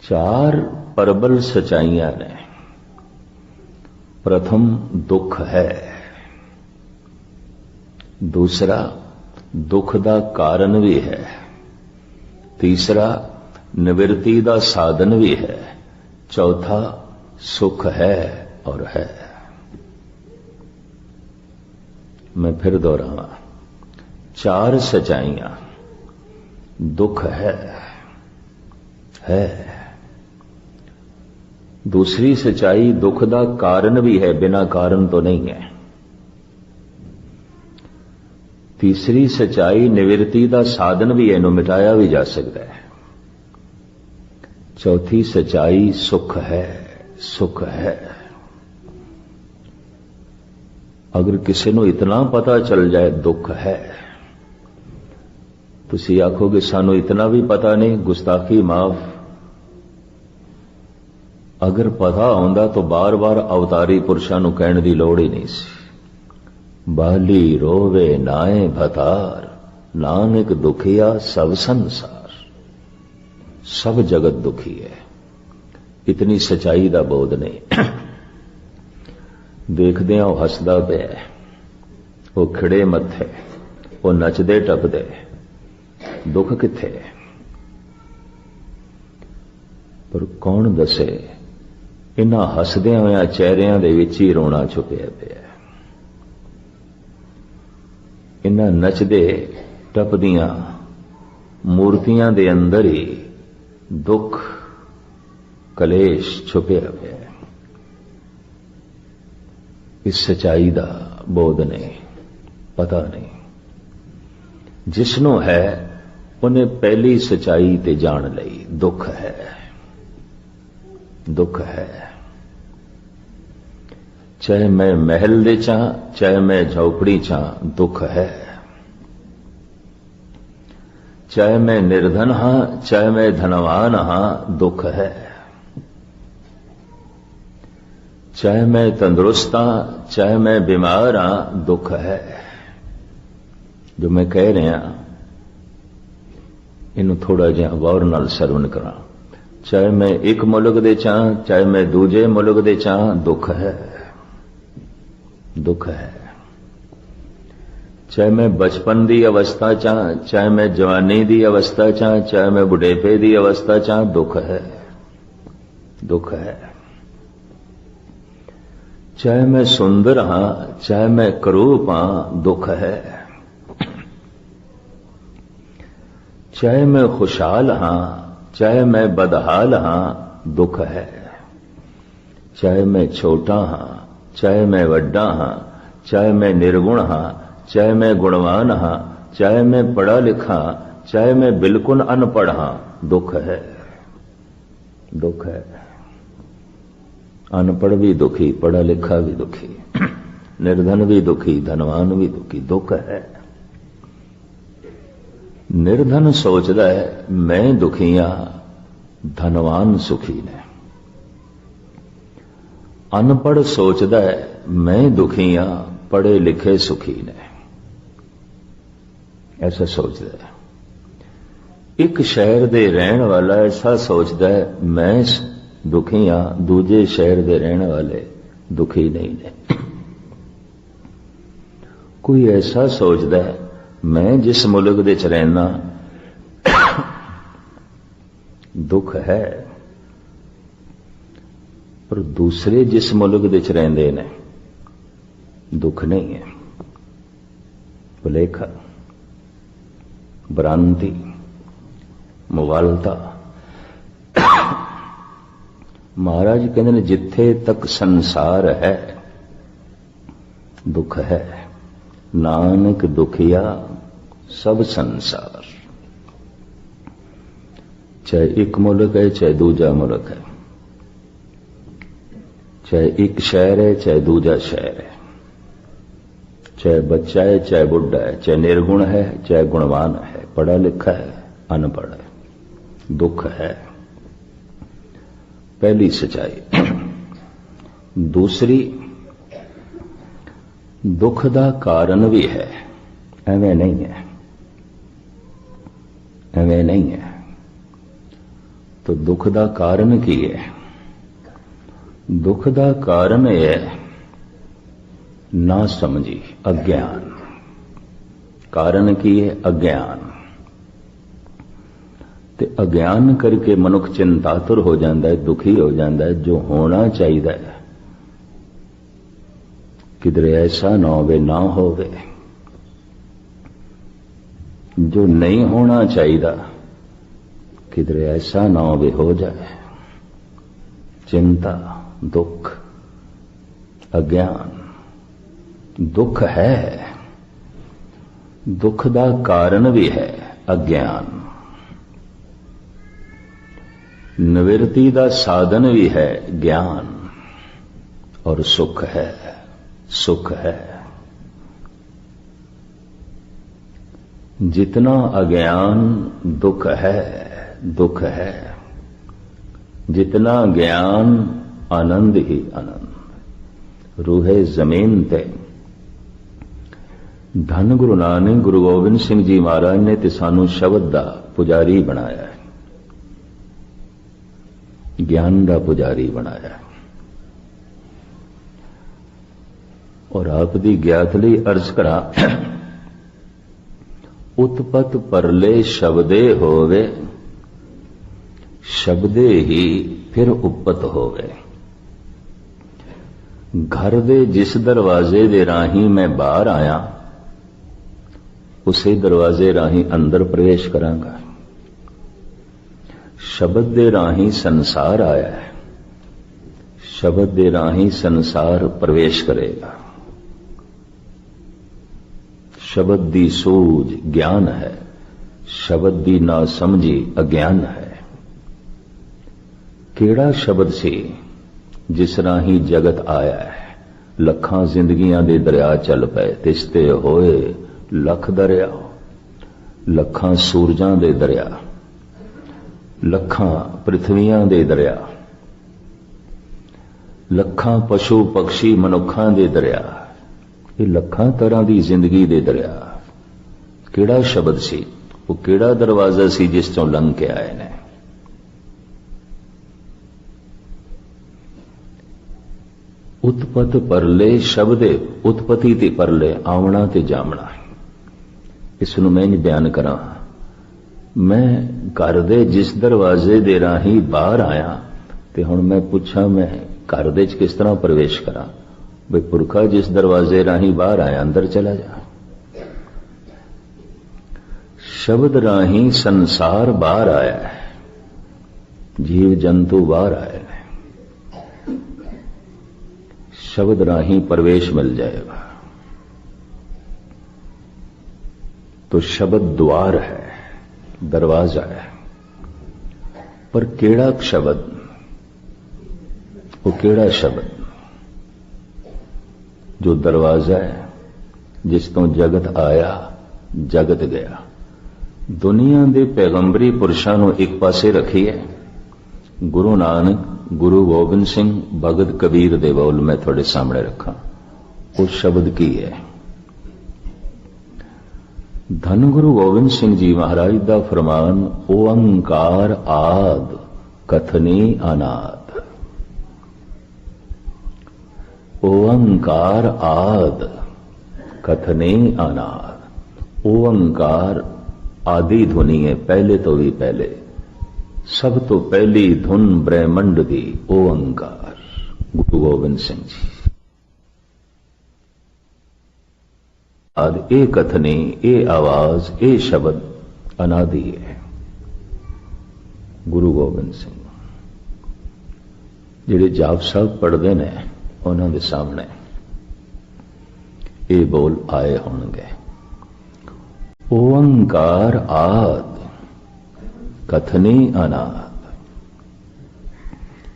चार प्रबल सच्चाइयां ने। प्रथम दुख है, दूसरा दुख दा कारण भी है, तीसरा निवृत्ति दा साधन भी है, चौथा सुख है और है। मैं फिर दोहरावा, चार सच्चाइयां। दुख है, दूसरी सच्चाई दुख दा कारण भी है, बिना कारण तो नहीं है। तीसरी सच्चाई निवृत्ति दा साधन भी है, इन्हों मिटाया भी जा सकता है। चौथी सच्चाई सुख है, सुख है। अगर किसी को इतना पता चल जाए दुख है, तुसी आखोगे सानू इतना भी पता नहीं, गुस्ताखी माफ। अगर पता होंदा तो बार बार अवतारी पुरुषां नूं कहण दी लोड़ ही नहीं सी। बाली रोवे नाए भतार, नानक दुखिया सब संसार। सब जगत दुखी है, इतनी सच्चाई दा बोध नहीं। देखदे वो हसदा पिया, वो खिड़े मत्थे, वो नचदे टपदे, दुख किथे? पर कौन दसे इन्हां हसदियां होइयां चेहरियां दे विच ही रोना छुपिया पिया। इन्हां नचदे टपदियां मूर्तियां दे अंदर ही दुख कलेश छुपिया पिया। इस सच्चाई दा बोध नहीं, पता नहीं। जिसनों है उन्हें पहली सच्चाई ते जान लई, दुख है, दुख है। चाहे मैं महल दे चा, चाहे मैं झोपड़ी चा, दुख है। चाहे मैं निर्धन हां, चाहे मैं धनवान हां, दुख है। चाहे मैं तंदुरुस्त हां, चाहे मैं बीमार हां, दुख है। जो मैं कह रहा इनू थोड़ा जिहा गौर नाल सरवण करा। चाहे मैं एक मुल्क दे चा, चाहे मैं दूजे मुल्क दे चा, दुख है, दुख है। चाहे मैं बचपन दी अवस्था चा, चाहे मैं जवानी दी अवस्था चा, चाहे मैं बुढ़ेपे दी अवस्था चा, दुख है, दुख है। चाहे मैं सुंदर हां, चाहे मैं करूप हां, दुख है। चाहे मैं खुशहाल हां, चाहे मैं बदहाल हां, दुख है। चाहे मैं छोटा हां, चाहे मैं वड्डा हां, चाहे मैं निर्गुण हां, चाहे मैं गुणवान हां, चाहे मैं पढ़ा लिखा, चाहे मैं बिल्कुल अनपढ़ हां, दुख है, दुख है। अनपढ़ भी दुखी, पढ़ा लिखा भी दुखी, निर्धन भी दुखी, धनवान भी दुखी, दुख है। निर्धन सोचता है मैं दुखिया, धनवान सुखी ने। अनपढ़ सोचता है मैं दुखिया, पढ़े लिखे सुखी ने। ऐसा सोचता है। एक शहर दे रहने वाला ऐसा सोचता है मैं दुखी हां, दूजे शहर दे रहने वाले दुखी नहीं ने। कोई ऐसा सोचता है मैं जिस मुल्क दे च रहना दुख है, पर दूसरे जिस मुल्क दे च रहंदे ने दुख नहीं है। भुलेखा, भ्रांति, मुगालता। महाराज कहते हैं जिथे तक संसार है दुख है, नानक दुखिया सब संसार। चाहे एक मुल्क है, चाहे दूजा मुल्क है, चाहे एक शहर है, चाहे दूजा शहर है, चाहे बच्चा है, चाहे बुढ़ा है, चाहे निर्गुण है, चाहे गुणवान है, पढ़ा लिखा है, अनपढ़ है, दुख है। पहली सच्चाई। दूसरी, दुख दा कारण भी है, एवं नहीं है, एवं नहीं है। तो दुख का कारण की है? दुख का कारण है ना समझी, अज्ञान। कारण की है? अज्ञान। ते अज्ञान करके मनुख चिंतातुर हो जाता है, दुखी हो जाता है। जो होना चाहिए किधरे ऐसा ना होवे, ना होवे। जो नहीं होना चाहिए किधरे ऐसा ना होवे, हो जाए। चिंता, दुख, अज्ञान। दुख है, दुख का कारण भी है अज्ञान। निवृत्ति का साधन भी है ज्ञान। और सुख है, सुख है। जितना अज्ञान दुख है, दुख है। जितना ज्ञान आनंद ही आनंद। रूहे जमीन ते धन गुरु नानक गुरु गोबिंद सिंह जी महाराज ने ते सानू शब्द दा पुजारी बनाया है, ज्ञान दा पुजारी बनाया है। और आप दी ज्ञात लई अर्ज करा, उत्पत परले शब्दे होवे, शब्दे ही फिर उपत होवे। घर दे जिस दरवाजे दे राही मैं बाहर आया, उसे दरवाजे राही अंदर प्रवेश करांगा। शब्द दे राही संसार आया है, शब्द दे राही संसार प्रवेश करेगा। शब्द दी सूझ ज्ञान है, शब्द दी ना समझी अज्ञान है। केड़ा शब्द सी जिस राही जगत आया है। लखां जिंदगियां दे दरिया चल पे, तिसते होए लख दरिया। लखां सूरजां दे दरिया, लखां पृथ्वियां दे दरिया, लखां पशु पक्षी मनुखां दे दरिया। ये लखां तरह की जिंदगी दे दरिया। केड़ा शब्द सी, वो केड़ा दरवाजा सी जिस चों लंघ के आए ने। उत्पत परले शब्दे, उत्पत्ति ते परले, आवना ते जामना। इसनूं मैं नहीं बयान करा। मैं घर दे जिस दरवाजे दे राही बाहर आया ते हुण मैं पूछा मैं घर दे च किस तरह प्रवेश करा। भाई पुरखा जिस दरवाजे राही बाहर आया अंदर चला जा। शब्द राही संसार बाहर आया है, जीव जंतु बाहर आए हैं। शब्द राही प्रवेश मिल जाएगा। तो शब्द द्वार है, दरवाजा है। पर केड़ा शब्द, वो केड़ा शब्द जो दरवाजा है, जिस तो जगत आया जगत गया। दुनिया दे पैगंबरी पुरुषां नूं एक पासे रखिए। गुरु नानक, गुरु गोबिंद सिंह, भगत कबीर दे बोल मैं थोड़े सामने रखा। उस शब्द की है। धन गुरु गोबिंद सिंह जी महाराज दा फरमान, ओंकार आद कथनी अनाद। ओंकार आद कथने अनाद। ओंकार आदि धुनी है, पहले तो भी पहले। सब तो पहली धुन ब्रह्मंड दी ओंकार। गुरु गोबिंद सिंह जी आद ए कथने, ए आवाज, ए शब्द अनादि है। गुरु गोबिंद सिंह जिहड़े जाप साहब पढ़ते ने उन्होंने दे सामने ये बोल आए होंगे। ओंकार आद कथनी अनाद।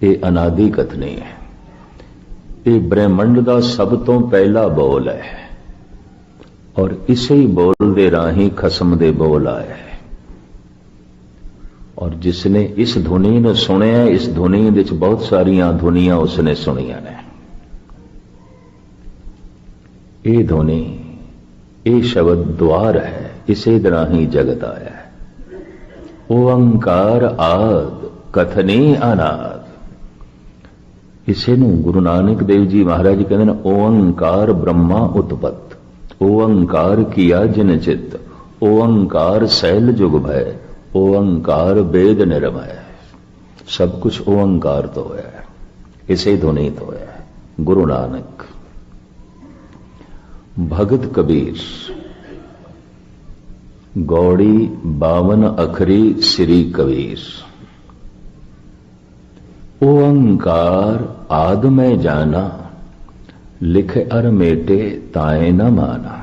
ये अनादि कथनी है। ये ब्रह्मंड का सब तो पहला बोल है। और इसे ही बोल दे राही खसम दे बोल आए है। और जिसने इस धुनी ने सुनिया, इस धुनी विच बहुत सारिया धुनियां उसने सुनिया ने। ये धुनी, ये शब्द द्वार है, इसे राही जगत आया है। ओंकार आद कथनी अनाद। इसे नूं गुरु नानक देव जी महाराज जी कहते हैं ओंकार ब्रह्मा उत्पत्त, ओंकार किया जिन चित, ओंकार सैल जुग भय, ओंकार वेद निर्मय। सब कुछ ओंकार तो है, इसे ध्वनि तो है। गुरु नानक भगत कबीर गौड़ी 52 अखरी श्री कबीर। ओंकार आद में जाना, लिख अर मेटे ताए न माना।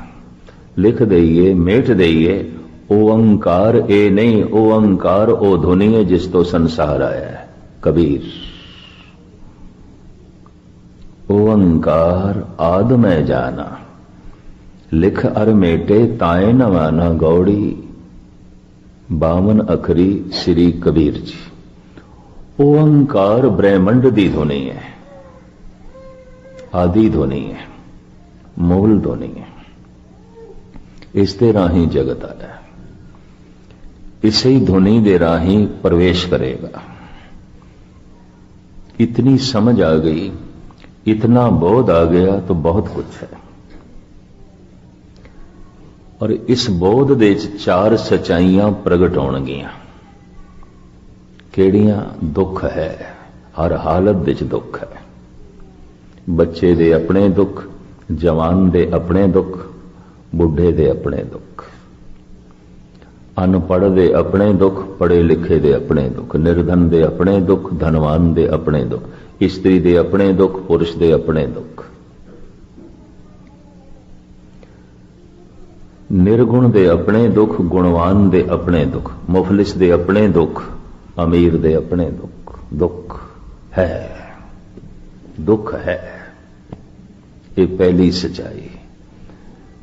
लिख दईए मेट दईए, ओंकार ए नहीं, ओंकार ओ धुनी है जिस तो संसार आया है। कबीर ओंकार आद में जाना, लिख अर मेटे ताए न माना। गौड़ी 52 अखरी श्री कबीर जी। ओंकार ब्रह्मंड दी ध्वनि है, आदि ध्वनि है, मूल ध्वनि है। इस दे राही जगत आया, इसे ही ध्वनि दे राही प्रवेश करेगा। इतनी समझ आ गई, इतना बोध आ गया तो बहुत कुछ है। और इस बोध दे 4 सच्चाइयां प्रगट होणगियां। केड़ियां? दुख है, हर हालत विच दुख है। बच्चे दे अपने दुख, जवान दे अपने दुख, बुढ़े दे अपने दुख, अनपढ़ दे अपने दुख, पढ़े लिखे दे अपने दुख, निर्धन दे अपने दुख, धनवान दे अपने दुख, स्त्री दे अपने दुख, पुरुष दे अपने दुख, निर्गुण दे अपने दुख, गुणवान दे अपने दुख, मुफलिस दे अपने दुख, अमीर दे अपने दुख। दुख है, दुख है। ये पहली सच्चाई।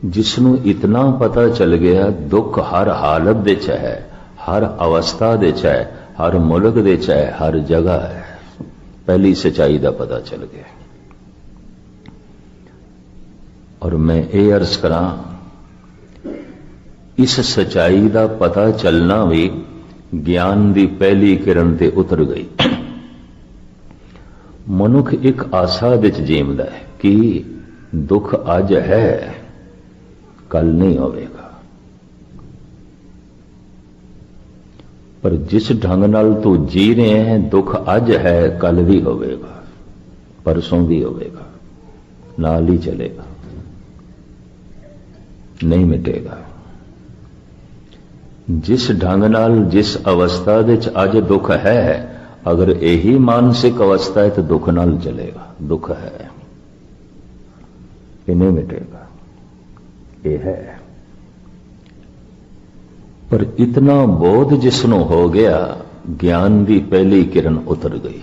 जिसनों इतना पता चल गया दुख हर हालत विच है, हर अवस्था विच है, हर मुल्क विच है, हर जगह है। पहली सच्चाई का पता चल गया। और मैं ये अर्ज करा, इस सच्चाई का पता चलना भी ज्ञान की पहली किरण ते उतर गई। मनुख एक आशा विच जीवदा है कि दुख अज है, कल नहीं होवेगा। पर जिस ढंग नाल तू जी रहे हैं, दुख अज है, कल भी होवेगा, परसों भी होवेगा, नाल ही चलेगा, नहीं मिटेगा। जिस ढंग नाल, जिस अवस्था विच अज दुख है, अगर यही मानसिक अवस्था है तो दुख नाल चलेगा। दुख है, ये नहीं मिटेगा, ये है। पर इतना बोध जिसनों हो गया, ज्ञान की पहली किरण उतर गई।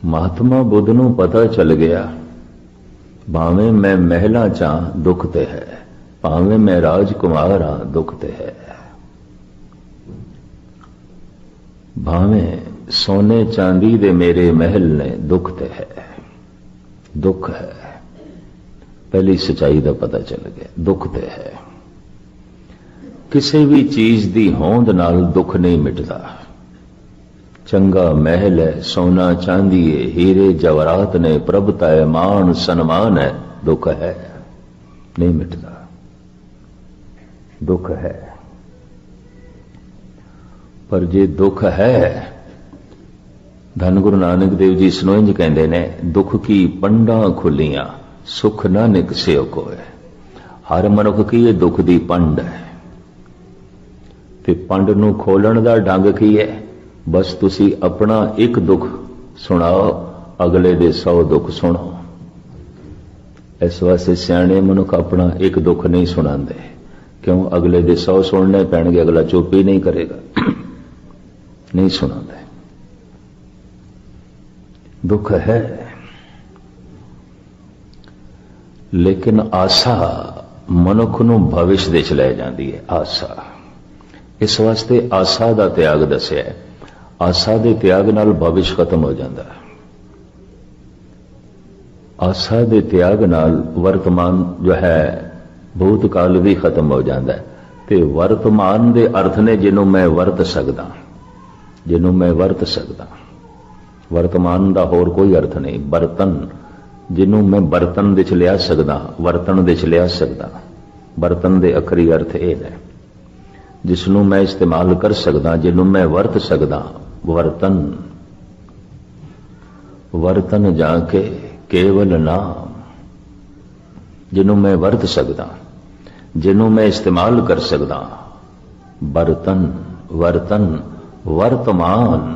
महात्मा बुद्ध नूं पता चल गया, भावें मैं महला चा दुख ते है, भावें मैं राजकुमार हाँ दुख ते है, भावें सोने चांदी दे मेरे महल ने दुख ते है। दुख है, पहली सच्चाई का पता चल गया, दुख ते है। किसी भी चीज की होंद नाल दुख नहीं मिटता। चंगा महल है, सोना चांदी है, हीरे जवाहरात ने, प्रभुता है, मान सन्मान है, दुख है, नहीं मिटता, दुख है। पर जे दुख है, धन गुरु नानक देव जी सनोइंज कहते ने, दुख की पंडा खुलियां सुख ना निकसियो कोय। हर मनुख की ये दुख दी पंड है, ते पंड नूं खोलण दा ढंग की है? बस तुसी अपना एक दुख सुनाओ, अगले दे 100 दुख सुनो। इस वास्ते सियाणे मनुख अपना एक दुख नहीं सुनाते। क्यों? अगले दे 100 सुनने पैणगे, अगला चुप ही नहीं करेगा, नहीं सुनाते। दुख है, लेकिन आशा मनुख नूं भविष्य दे च लै जांदी है। आशा, इस वास्ते आशा दा त्याग दस्या है। आशा दे त्याग नाल भविष्य खत्म हो जाता है। आशा दे त्याग नाल वर्तमान जो है भूतकाल भी खत्म हो जाता है। ਤੇ ਵਰਤਮਾਨ ਦੇ ਅਰਥ ਨੇ ਜਿਹਨੂੰ ਮੈਂ ਵਰਤ ਸਕਦਾ, ਜਿਹਨੂੰ ਮੈਂ ਵਰਤ ਸਕਦਾ। ਵਰਤਮਾਨ ਦਾ ਹੋਰ ਕੋਈ ਅਰਥ ਨਹੀਂ। ਬਰਤਨ ਜਿਹਨੂੰ ਮੈਂ ਬਰਤਨ ਦੇ ਚ ਲਿਆ ਸਕਦਾ, ਵਰਤਣ ਦੇ ਚ ਲਿਆ ਸਕਦਾ। ਬਰਤਨ ਦੇ ਅਖਰੀ ਅਰਥ ਇਹ ਨੇ ਜਿਸ ਨੂੰ ਮੈਂ ਇਸਤੇਮਾਲ ਕਰ ਸਕਦਾ, ਜਿਹਨੂੰ ਮੈਂ ਵਰਤ ਸਕਦਾ। ਵਰਤਨ, ਵਰਤਨ ਜਾ ਕੇ ਕੇਵਲ ਨਾਮ, ਜਿਹਨੂੰ ਮੈਂ ਵਰਤ ਸਕਦਾ, ਜਿਹਨੂੰ ਮੈਂ ਇਸਤੇਮਾਲ ਕਰ ਸਕਦਾ। ਬਰਤਨ, ਵਰਤਨ, ਵਰਤਮਾਨ,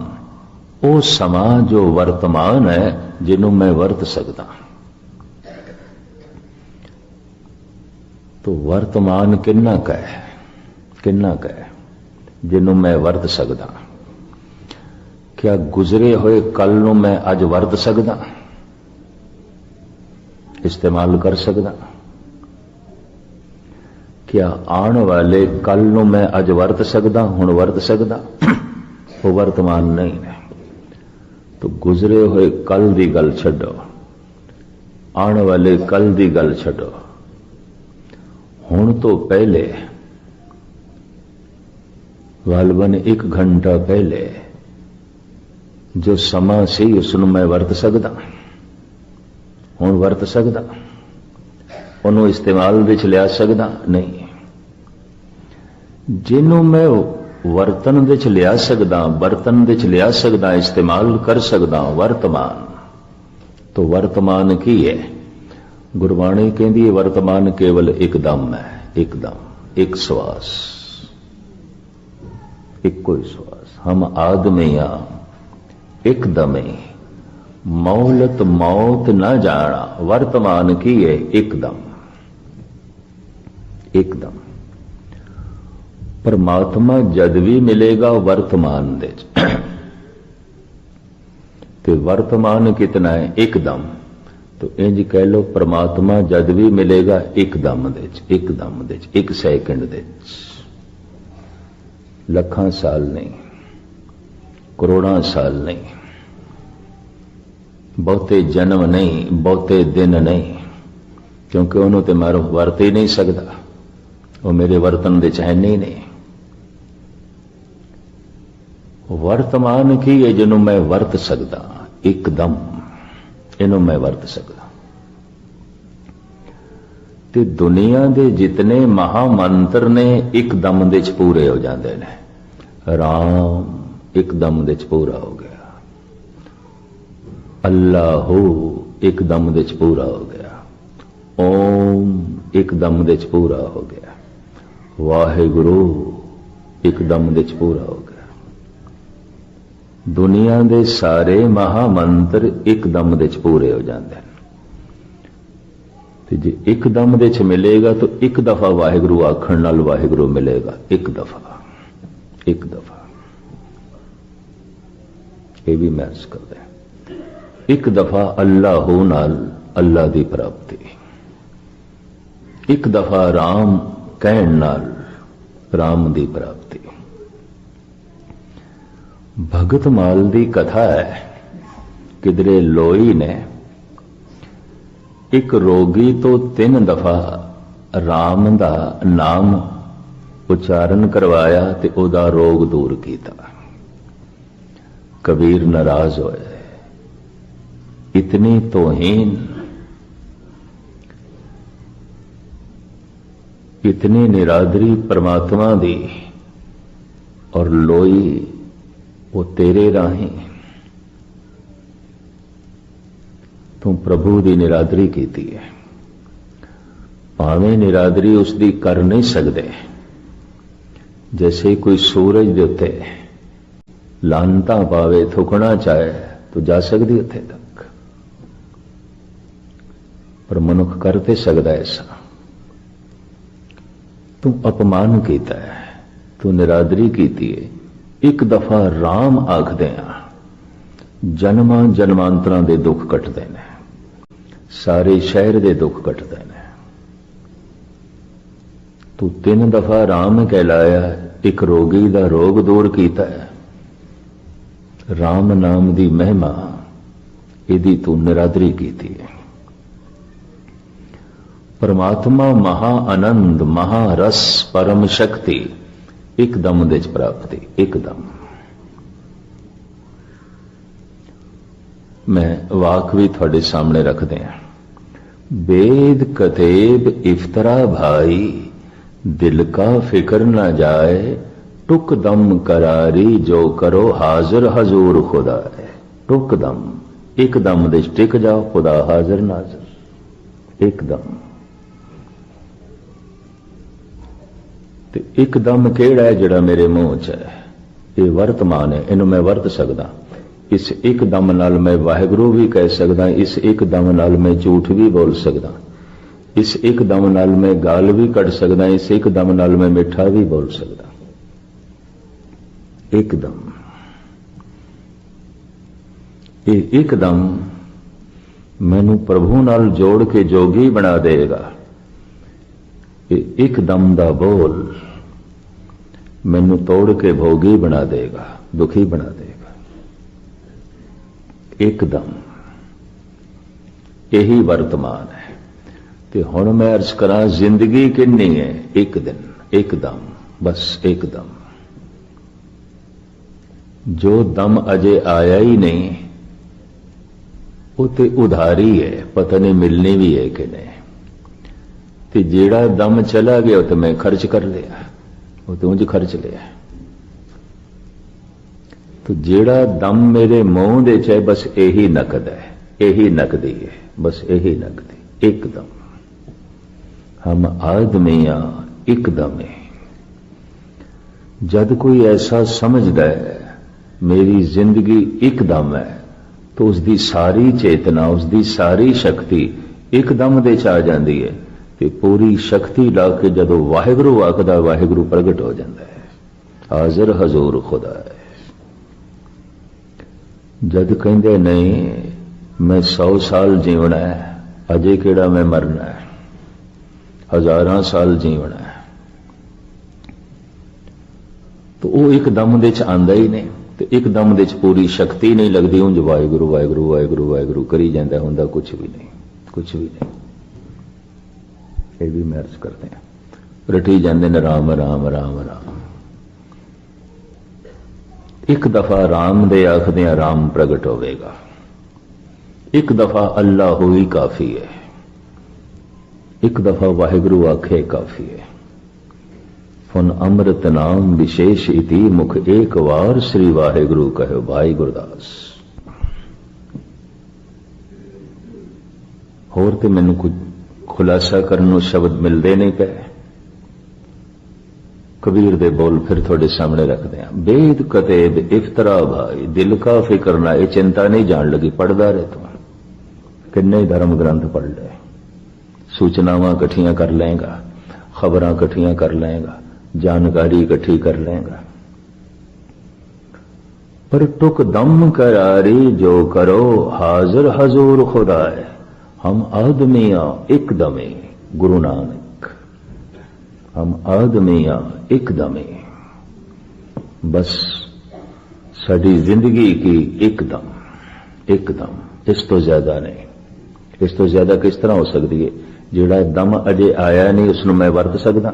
ਉਹ ਸਮਾਂ ਜੋ ਵਰਤਮਾਨ ਹੈ ਜਿਹਨੂੰ ਮੈਂ ਵਰਤ ਸਕਦਾ। तो वर्तमान किन्ना का है, किन्ना का है जिन्हों मैं वरत सकदा। क्या गुजरे हुए कल नूं मैं अज वरत सकदा, इस्तेमाल कर सकदा? क्या आने वाले कल नूं मैं अज वरत सकदा, हुण वरत सकदा? वो वर्तमान नहीं है। तो गुजरे हुए कल की गल छड्डो, आने वाले कल की गल छड्डो। हुण तो पहले गालबन 1 घंटा पहले जो समा सी उसनूं मैं वरत सकदा, हुण वरत सकदा? उन्होंने इस्तेमाल विच लिया सकदा? नहीं। जिन्हों मैं वरतन विच लिया सकदा, बर्तन विच लिया सकदा, इस्तेमाल कर सकदा, वर्तमान। तो वर्तमान की है? गुरबाणी कहती है वर्तमान केवल एकदम है, एकदम, एक श्वास, एक कोई श्वास। हम आदमी एकदम ही मौलत मौत न जाना। वर्तमान की है एकदम, एकदम। परमात्मा जद भी मिलेगा वर्तमान दे, ते वर्तमान कितना है? एकदम। तो इंज कह लो परमात्मा जद भी मिलेगा एकदम दे, एकदम दे, 1 सेकंड दे। लखां साल नहीं, करोड़ां साल नहीं, बहुते जन्म नहीं, बहुते दिन नहीं, क्योंकि उन्होंने तो मैं वरत ही नहीं सकता, वो मेरे वर्तन दे है नहीं। वर्तमान की है जिन्हों मैं वरत सकता, एकदम इन्हों मैं वरत सकता। ते दुनिया दे जितने महामंत्र ने एकदम दे च पूरे हो जाते हैं। राम एकदम दे च पूरा हो गया, अल्लाह एकदम दे च पूरा हो गया, ओम एकदम दे च पूरा हो गया, वाहिगुरु एकदम दे च पूरा हो गया। दुनिया दे सारे महामंत्र एकदम दे च पूरे हो जाते हैं। तो जे एकदम दे च मिलेगा तो एक दफा वाहिगुरु आखण नाल वाहिगुरु मिलेगा, एक दफा, एक दफा। ये भी मैच कर दे। एक दफा अल्लाह हो नाल अल्लाह दी प्राप्ति, एक दफा राम कहण नाल राम दी प्राप्ति। भगत माल दी कथा है, किधरे लोई ने एक रोगी तो 3 दफा राम दा नाम उच्चारण करवाया ते ओदा रोग दूर किया। कबीर नाराज होए, इतनी तौहीन, इतनी निरादरी परमात्मा दी, और लोई वो तेरे राही तू प्रभु की निरादरी की है। भावें निरादरी उसकी कर नहीं सकते, जैसे कोई सूरज के उत्ते लानता पावे, थुकना चाहे तो जा सकती उत्थे तक, पर मनुख कर ते सकता ऐसा। तू अपमान किया है, तू निरादरी की है। एक दफा राम आखदे जन्मां जन्मांतरां दे दुख कटदे ने, सारे शहर दे दुख कटदे ने। तू 3 दफा राम कहलाया, एक रोगी दा रोग दूर कीता है। राम नाम दी महिमा इहदी तू निरादरी कीती है। परमात्मा महा आनंद, महारस, परम शक्ति एकदम दे प्राप्ति, एकदम। मैं वाक भी थोड़े सामने रख दें। वेद कतेब इफ्तरा भाई, दिल का फिक्र न जाए, टुक दम करारी जो करो हाजिर हजूर खुदा है। टुक दम, एकदम दे टिक जाओ, खुदा हाजिर नाजिर, एकदम। ते एकदम केड़ा है जिहड़ा मेरे मुंह च है? ये वर्तमान है, इनू मैं वरत सकदा। इस एकदम नाल मैं वाहिगुरू भी कह सकदा, इस एकदम नाल मैं झूठ भी बोल सकदा, इस एकदम नाल मैं गाल भी कढ़ सकदा, इस एकदम नाल मैं मिठा भी बोल सकदा। एकदम, ये एकदम मैनू प्रभु नाल जोड़ के जोगी बना देगा। ये एकदम दा बोल मैनू तोड़ के भोगी बना देगा, दुखी बना देगा। एकदम यही वर्तमान है। ते हुण मैं अर्ज करा, जिंदगी किन्नी है? एक दिन, एकदम, बस एकदम। जो दम अजे आया ही नहीं, वो ते उधारी है, पता नहीं मिलनी भी है कि नहीं। ते जेड़ा दम चला गया तो मैं खर्च कर लिया, वो तो मुझे खर्च लिया। तो जेड़ा दम मेरे मुंह दे चाहे बस यही नकद है, यही नकदी है, बस यही नकदी, एकदम। हम आदमियां एकदम है। जद कोई ऐसा समझदा है मेरी जिंदगी एकदम है, तो उसकी सारी चेतना, उसकी सारी शक्ति एकदम दे च आ जाती है। ते पूरी शक्ति ला के जदों वाहिगुरू आखदा, वाहिगुरू प्रगट हो जाता है, हाजिर हजूर खुदा है। जद कहंदे नहीं मैं 100 साल जीवना है, अजे केड़ा मैं मरना है, 1000 साल जीवना है, तो वो एकदम दे च आंदा ही नहीं। तो एकदम दे च पूरी शक्ति नहीं लगती, उंज वाहिगुरू वाहिगुरू वाहिगुरू वाहिगुरू करी जाता, हुंदा कुछ भी नहीं, कुछ भी नहीं। ये भी मैं अर्ज करते हैं, रटी जाते ने राम राम राम राम। एक दफा राम दे आखदे राम प्रगट होवेगा, एक दफा अल्लाह होई काफी है, एक दफा वाहिगुरू आखे काफी है। फुन अमृत नाम विशेष इति मुख एक वार श्री वाहिगुरू कहो भाई गुरदास। होर ते मैनू कुछ खुलासा करने शब्द मिलते नहीं पे। कबीर दे बोल फिर थोड़े सामने रखते हैं। वेद कतेब इफ्तरा भाई, दिल का फिक्र ना, ये चिंता नहीं जान लगी, पढ़दा रहे तू, किन्ने धर्म ग्रंथ पढ़ ले, सूचनावां इकट्ठियां कर लेगा, खबरां इकट्ठियां कर लेगा, जानकारी इकट्ठी कर लेगा, पर टुक दम करारी जो करो हाजिर हजूर खुदा है। हम आदमियां एकदमे, गुरु नानक, हम आदमियां एकदमे, बस साडी जिंदगी की एकदम, एकदम, इस तो ज्यादा नहीं। इस तो ज्यादा किस तरह हो सकती है? जेड़ा दम अजे आया नहीं उसनों मैं वरत सकदा,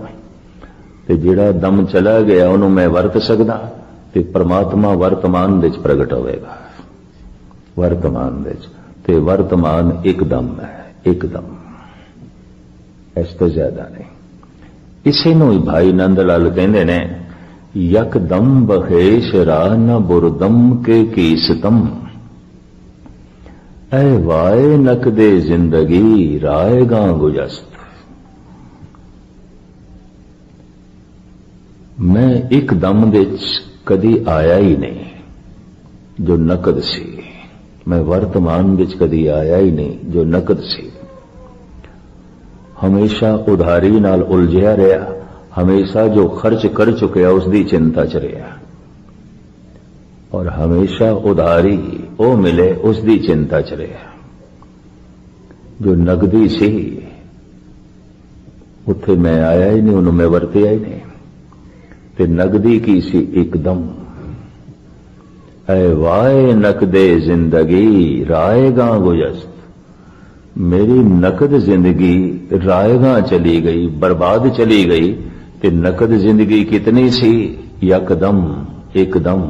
ते जेड़ा दम चला गया उन्होंने मैं वरत सकदा, ते परमात्मा वर्तमान विच प्रगट होवेगा, वर्तमान विच। ते वर्तमान एकदम है, एकदम, इस तो ज्यादा नहीं। इसे नूं ही भाई नंद लाल कहंदे ने, यकदम बखेश राह न बुरदम के कीसतम, ऐ वाए नकदे जिंदगी रायगा गुजस्त। मैं एकदम विच कदी आया ही नहीं जो नकद सी, मैं वर्तमान विच कदी आया ही नहीं जो नकद सी। हमेशा उधारी नाल उलझिया रहा, हमेशा जो खर्च कर चुकिया उसकी चिंता च रहा, और हमेशा उधारी वो मिले उसकी चिंता च रहा। जो नकदी सी उत्थे मैं आया ही नहीं, उन्होंने मैं वरतिया ही नहीं। ते नकदी की सी एकदम, ऐ वाए नकदे जिंदगी रायगा गुजस्त। मेरी नकद जिंदगी रायगा चली गई, बर्बाद चली गई। ते नकद जिंदगी कितनी सी? यकदम, एकदम।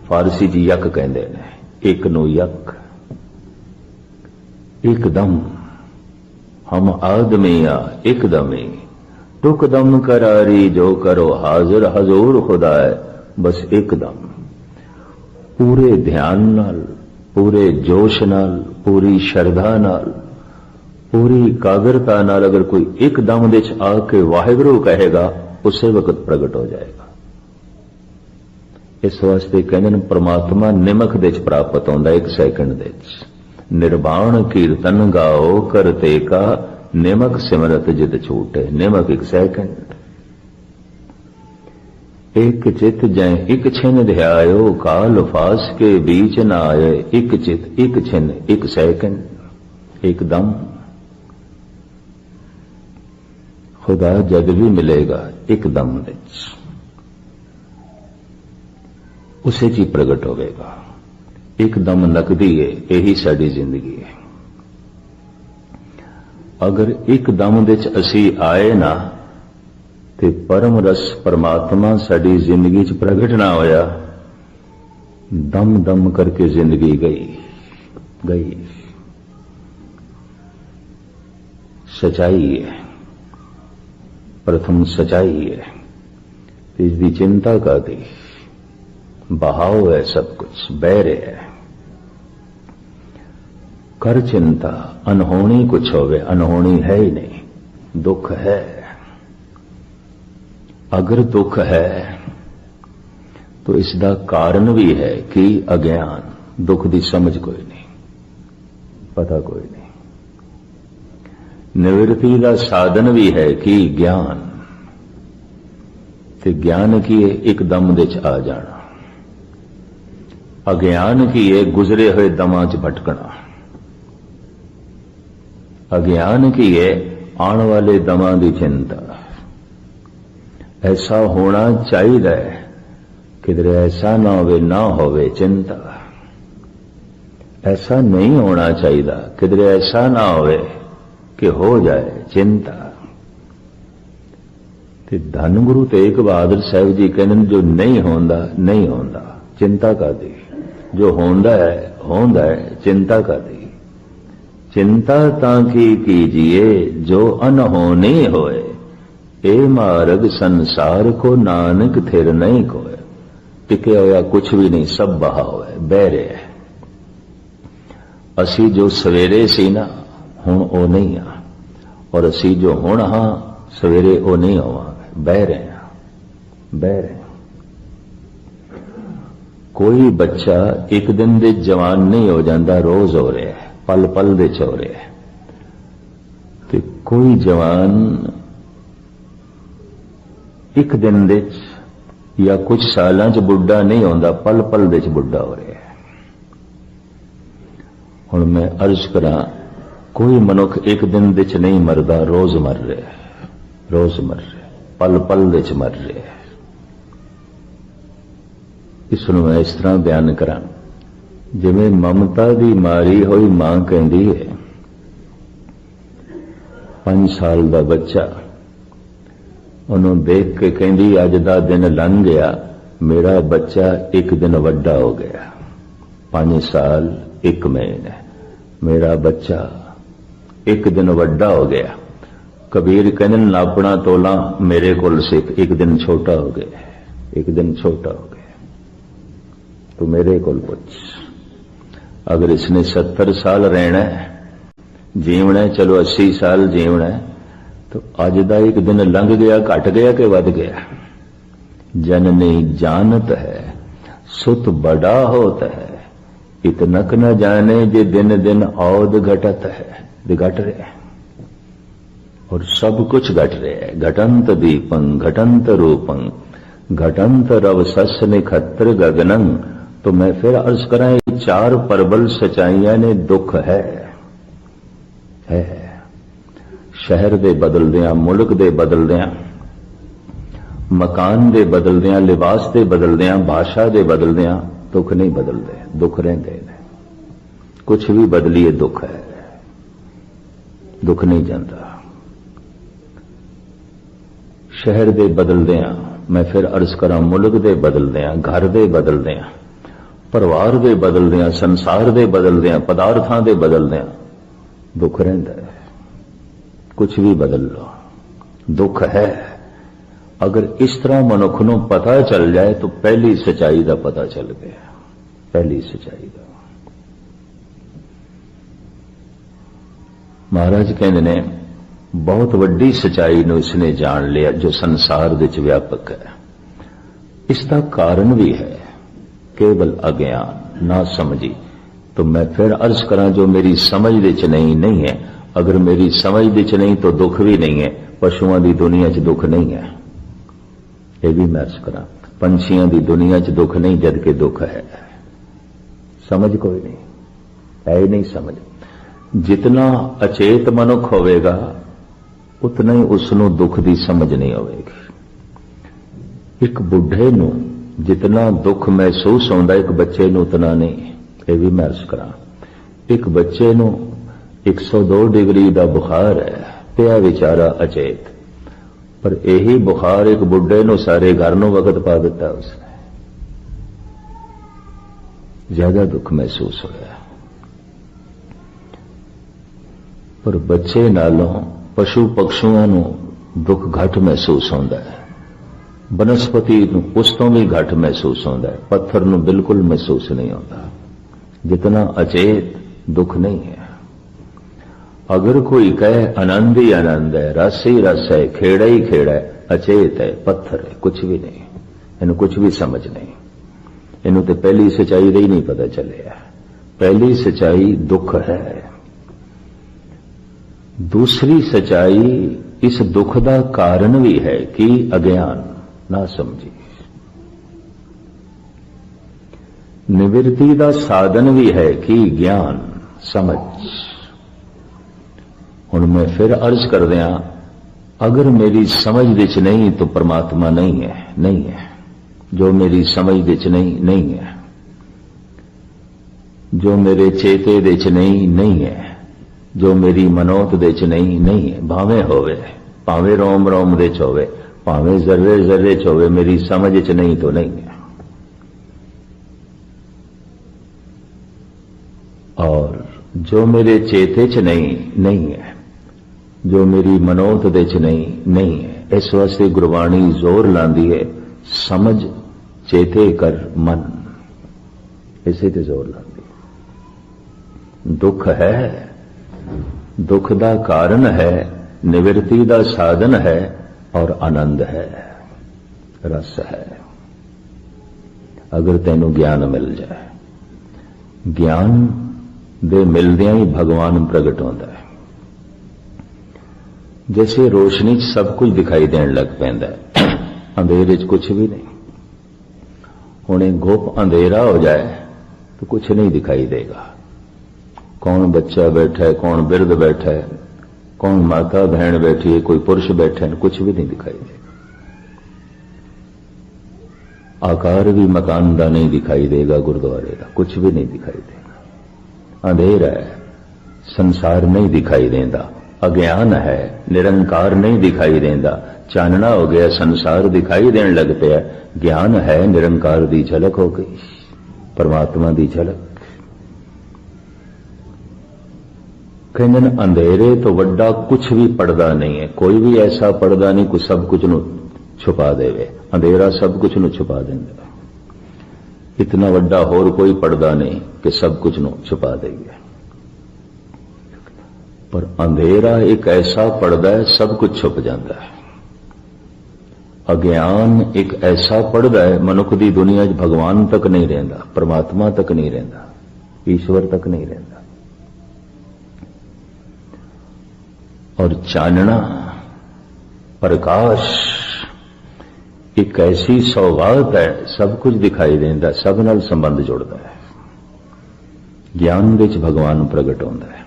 फारसी च यक कहते हैं, एक नू यक, एकदम। हम आदमी आ एकदम ही, टुकदम करारी जो करो हाजिर हजूर खुदा है, बस एकदम। पूरे ध्यान नाल, पूरे जोश नाल, पूरी शरधा नाल, पूरी कागरता नाल अगर कोई एकदम दे च आके वाहिगुरू कहेगा, उसे वक्त प्रगट हो जाएगा। इस वास्ते कहते हैं परमात्मा निमक दे च प्राप्त होंदा, एक सैकंड दे च। निर्वाण कीर्तन गाओ करते का, निमक सिमरत जित छूटे। निमक एक सैकंड। एक चित जय एक छिन ध्यायो, काल फास के बीच न आए। एक चित एक छिन एक सैकंड, एकदम। खुदा जद भी मिलेगा एकदम विच, उसे जी प्रगट होगा। एकदम नकदी है, यही साडी जिंदगी है। अगर एकदम विच असी आए ना, ते परम रस परमात्मा साडी जिंदगी च प्रगट ना होया, दम दम करके जिंदगी गई गई। सच्चाई है, प्रथम सच्चाई है। इसकी चिंता का दी बहाव है, सब कुछ बह रहा है। कर चिंता, अनहोनी कुछ होवे, अनहोनी है ही नहीं। दुख है, अगर दुख है तो इसका कारण भी है कि अज्ञान। दुख की समझ कोई नहीं, पता कोई नहीं। निवृत्ति का साधन भी है कि ज्ञान। ते ज्ञान की है एकदम दे च आ जाना, अज्ञान की है गुजरे हुए दमां च भटकना। अज्ञान की है आने वाले दमां की चिंता। ऐसा होना चाहिए, किधरे ऐसा ना होवे, ना होवे चिंता। ऐसा नहीं होना चाहिए, किधरे ऐसा ना होवे कि हो जाए चिंता। ते धन गुरु तेग बहादुर साहब जी कहते जो नहीं होंदा नहीं होंदा, चिंता का दी। जो होंदा है चिंता का दी। चिंता ताकि कीजिए जो अनहोनी होए, ए मार्ग संसार को नानक थिर नहीं कोय। टिके होया कुछ भी नहीं, सब बहा होए, बह रहे है। असी जो सवेरे सी ना, हुण ओ नहीं आ, और असी जो हुण हां सवेरे ओ नहीं होवांगे। बह रहे हैं, बह रहे हैं। कोई बच्चा एक दिन दे जवान नहीं हो जाता, रोज हो रहा है, पल पल दे च हो रहा है। ते कोई जवान एक दिन दे या कुछ सालां च बुढ़ा नहीं होंदा, पल पल दे च बुढ़ा हो रहा है। हुण मैं अर्ज करा, कोई मनुख एक दिन दे च नहीं मरदा, रोज मर रहा है, रोज मर रहा है, पल पल दे च मर रहा है। इसनूं मैं इस तरह बयान करा, जिवें ममता दी मारी हुई मां कहती है, 5 साल का बच्चा उन्होंने देख के कहती अज दा दिन लंघ गया, मेरा बच्चा एक दिन वड्डा हो गया। 5 साल 1 महीने, मेरा बच्चा एक दिन वड्डा हो गया। कबीर कहने नापना तोला मेरे कोल सिख, एक दिन छोटा हो गया, एक दिन छोटा हो गया। तो मेरे कोल पूछ, अगर इसने 70 साल रहना है, जीवना है, चलो 80 साल जीवना है, तो अज दा एक दिन लंघ गया, घट गया कि वध गया? जननी जानत है सुत बड़ा होत है, इतनक न जाने जे दिन दिन औद घटत है। घट रहे हैं और सब कुछ घट रहे हैं। घटंत दीपं घटंत रूपं घटंत रव सस निखत्र गगनं। तो मैं फिर अर्ज करा, 4 प्रबल सच्चाइयां ने दुख है। शहर दे बदलदियां, मुल्क दे बदलदियां, मकान दे बदलदियां, लिबास दे बदलदियां, भाषा दे बदलदियां, दुख नहीं बदलते, दुख रहते हैं। कुछ भी बदलिए दुख है। दुख नहीं जाता। शहर दे बदलदियां, मैं फिर अर्ज करा मुल्क दे बदलदियां, घर दे बदलदियां, परिवार दे बदलदियां, संसार दे बदलदियां, पदार्थां दे बदलदियां दुख रहिंदा है। कुछ भी बदल लो दुख है। अगर इस तरह मनुख नूं पता चल जाए तो पहली सच्चाई का पता चल गया, पहली सच्चाई का। महाराज कहते ने बहुत वड्डी सच्चाई नूं इसने जान लिया जो संसार विच व्यापक है। इसका कारण भी है केवल अज्ञान, ना समझी। तो मैं फिर अर्ज करा जो मेरी समझ विच नहीं है। अगर मेरी समझ विच नहीं तो दुख भी नहीं है। पशुओं की दुनिया च दुख नहीं है, यह भी मैं अर्ज करा। पंछियों की दुनिया च दुख नहीं, जबकि दुख है। समझ कोई नहीं, है ही नहीं समझ। जितना अचेत मनुख होवेगा उतना ही उसनों दुख की समझ नहीं होवेगी। एक बुढ़े नूं जितना दुख महसूस होंदा एक बच्चे नूं उतना नहीं, यह भी मैं अर्ज करा। एक बच्चे नूं 102 डिग्री का बुखार है, पिया बेचारा अचेत, पर यही बुखार एक बुढ़े नूं सारे घर नूं वक्त पा दिता, उसने ज्यादा दुख महसूस होया। पर बच्चे नालों पशु पक्षियों नूं दुख घट महसूस होंदा है, बनस्पति नूं उस तो भी घट महसूस होंदा है, पत्थर नूं बिल्कुल महसूस नहीं होता। जितना अचेत दुख नहीं है। अगर कोई कहे आनंद ही आनंद है, रस ही रस है, खेड़ा ही खेड़ा है, अचेत है, पत्थर है, कुछ भी नहीं, इन्हें कुछ भी समझ नहीं। इन्हें तो पहली सच्चाई का ही नहीं पता चले। पहली सच्चाई दुख है। दूसरी सच्चाई इस दुख का कारण भी है कि अज्ञान, ना समझी। निवृत्ति का साधन भी है कि ज्ञान, समझ। हुण मैं फिर अर्ज कर दिया, अगर मेरी समझ विच नहीं तो परमात्मा नहीं है, नहीं है। जो मेरी समझ विच नहीं है। जो मेरे चेते विच नहीं है। जो मेरी मनोत विच नहीं है। भावें होवे, भावें रोम रोम विच होवे, भावें जर्रे जर्रे च होवे, मेरी समझ विच नहीं तो नहीं है। और जो मेरे चेते च नहीं है, जो मेरी मनोत विच नहीं है। इस वास्ते गुरबाणी जोर लांदी है, समझ चेते कर मन, इसे ते जोर लांदी। दुख है, दुख का कारण है, निवृत्ति का साधन है और आनंद है, रस है। अगर तेनों ज्ञान मिल जाए, ज्ञान दे मिलदियां ही भगवान प्रगट होता है। जैसे रोशनी सब कुछ दिखाई देने लग पैंदा है, अंधेरे च कुछ भी नहीं। हुणे गुप अंधेरा हो जाए तो कुछ नहीं दिखाई देगा। कौन बच्चा बैठा है, कौन बिरध बैठा है, कौन माता बहन बैठी है, कोई पुरुष बैठा है, कुछ भी नहीं दिखाई देगा। आकार भी मकान का नहीं दिखाई देगा, गुरुद्वारे का कुछ भी नहीं दिखाई देगा। अंधेरा है, संसार नहीं दिखाई देता। अज्ञान है, निरंकार नहीं दिखाई देता। चानना हो गया, संसार दिखाई देने लग पिया। ज्ञान है, निरंकार की झलक हो गई, परमात्मा की झलक। कहते अंधेरे तो वड्डा कुछ भी पर्दा नहीं है। कोई भी ऐसा पर्दा नहीं कोई सब कुछ नु छुपा देवे। अंधेरा सब कुछ नु छुपा देंगे। इतना वड्डा होर कोई पर्दा नहीं कि सब कुछ नु छुपा देंगे। पर अंधेरा एक ऐसा पर्दा है, सब कुछ छुप जाता है। अज्ञान एक ऐसा पर्दा है, मनुख की दुनिया भगवान तक नहीं रहिंदा, परमात्मा तक नहीं रहिंदा, ईश्वर तक नहीं रहिंदा। और चानना, प्रकाश एक ऐसी सौगात है, सब कुछ दिखाई देता, सब नाल संबंध जुड़ता है। ज्ञान विच भगवान प्रगट होता है।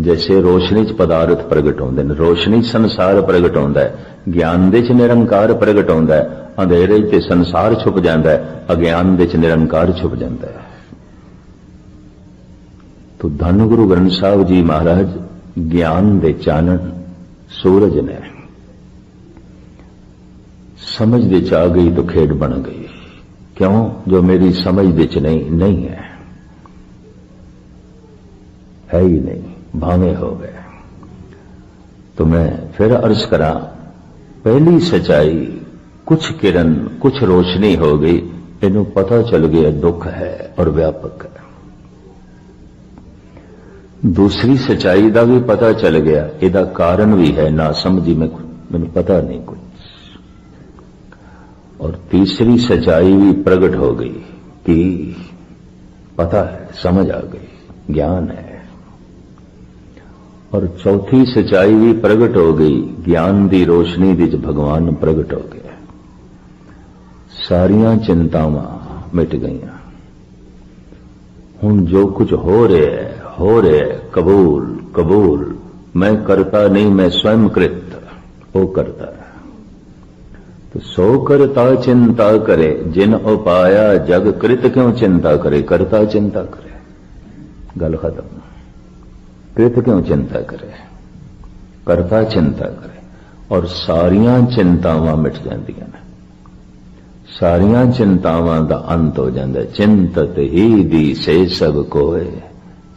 जैसे रोशनी च पदार्थ प्रगट होंदे ने, रोशनी संसार प्रगट होता है। ज्ञान विच निरंकार प्रगट होता है। अंधेरे च संसार छुप जाता है, अज्ञान विच निरंकार छुप जाता है। तो धन गुरु ग्रंथ साहब जी महाराज ज्ञान दे चानन सूरज ने। समझ दे च आ गई तो खेड बन गई। क्यों? जो मेरी समझ दे च नहीं है ही नहीं, भावे हो गए। तो मैं फिर अर्ज करा, पहली सच्चाई कुछ किरण कुछ रोशनी हो गई, इन्हों पता चल गया दुख है और व्यापक है। दूसरी सच्चाई का भी पता चल गया, इहदा कारण भी है, ना समझी मैंने पता नहीं कुछ। और तीसरी सच्चाई भी प्रकट हो गई कि पता है, समझ आ गई, ज्ञान है। और चौथी सच्चाई भी प्रकट हो गई, ज्ञान दी रोशनी विच भगवान प्रकट हो गया। सारियां चिंतावां मिट गईयां। हुण जो कुछ हो रहा है, कबूल कबूल, मैं करता नहीं, मैं स्वयं कृत, वो करता है। तो सो करता चिंता करे, जिन उपाया जग कृत क्यों चिंता करे, करता चिंता करे, गल खत्म। कृत क्यों चिंता करे, करता चिंता करे। और सारियां चिंतावां मिट जांदियां ने, सारियां चिंतावां दा अंत हो जांदा। चिंतत ही दी से सब कोय,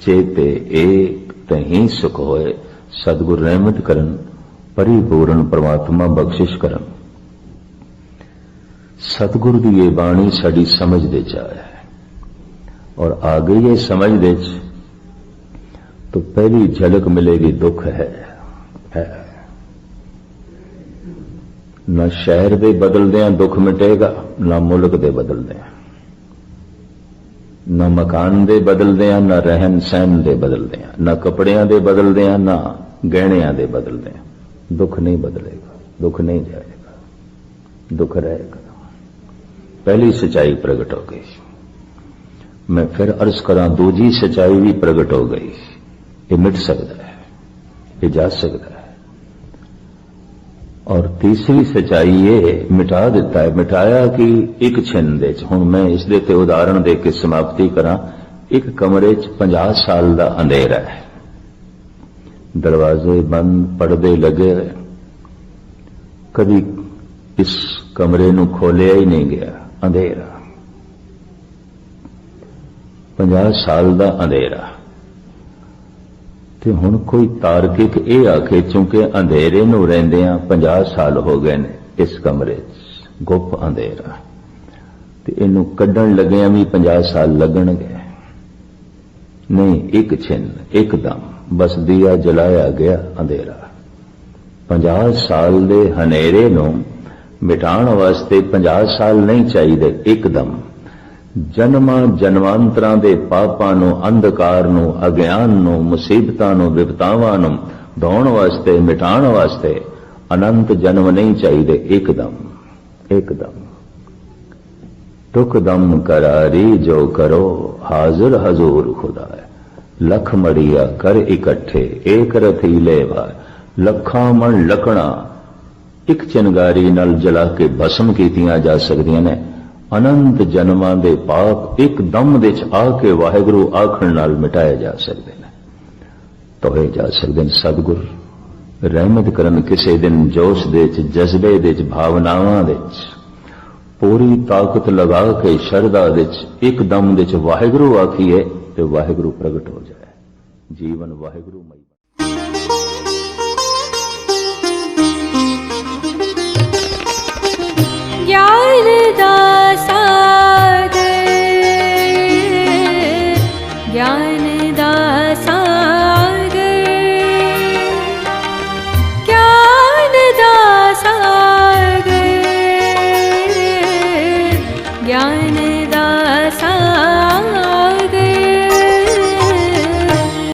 चेते एक तहीं सुख होए। सतगुर रहमत करन, परिपूर्ण परमात्मा बख्शिश करन। सतगुर दी ये बाणी साडी समझ दे च आया है, और आ गई है समझ दे च, तो पहली झलक मिलेगी दुख है। न शहर दे बदलदे दुख मिटेगा, न मुल्क दे बदलदे, न मकान दे बदलदे, न रहन सहन दे बदलदे, न कपड़ियां दे बदलदे, न गहणियां दे बदलदे। दुख नहीं बदलेगा, दुख नहीं जाएगा, दुख रहेगा। पहली सच्चाई प्रकट हो गई। मैं फिर अर्ज करा, दूजी सच्चाई भी प्रकट हो गई। ये मिट सकता है, ये जा सकता है। और तीसरी सच्चाई ये मिटा देता है। मिटाया कि एक छिन दे च। हुण मैं इस दे ते उदाहरण दे के समाप्ति करा। एक कमरे च 50 साल का अंधेरा है, दरवाजे बंद, पर्दे लगे, कभी इस कमरे नूं खोलिया ही नहीं गया, अंधेरा, 50 साल का अंधेरा। तो हुण कोई तार्किक ये आखे, चूंकि अंधेरे नूं रहिंदियां 50 साल हो गए ने इस कमरे च, गुप अंधेरा, ते इनू कड्ढण लगिया भी 50 साल लगणगे। नहीं, एक छिन, एकदम बस दिया जलाया गया, अंधेरा। 50 साल दे हनेरे नूं मिटाण वास्ते 50 साल नहीं चाहिए, एकदम जन्मां जन्मांतरां दे पापां नूं, अंधकार नूं, अज्ञान नूं, मुसीबतां नूं, विपतावां नूं धोण वास्ते, मिटाण वास्ते अनंत जन्म नहीं चाहिए, एकदम एकदम। टुक दम करारी जो करो, हाजिर हजूर खुदा है। लख मड़िया कर इकट्ठे, एक रथीले भाई, लखां मन लकड़ा एक चिनगारी नाल जला के भस्म कीतियां जा सकदियां ने। अनंत जन्मां दे पाप एक दम दे च आके वाहिगुरू आखण नाल मिटाए जा सकदे ने, तोए जा सकदे ने। सतगुर रहमत करन, किसी दिन जोश दे च, जज्बे दे च, भावनावां दे च पूरी ताकत लगा के, शरदा दे च, एक दम दे च वाहिगुरू आखिए ते वाहिगुरू प्रगट हो जाए। जीवन वाहिगुरू मई। ज्ञान दा सागर, ज्ञान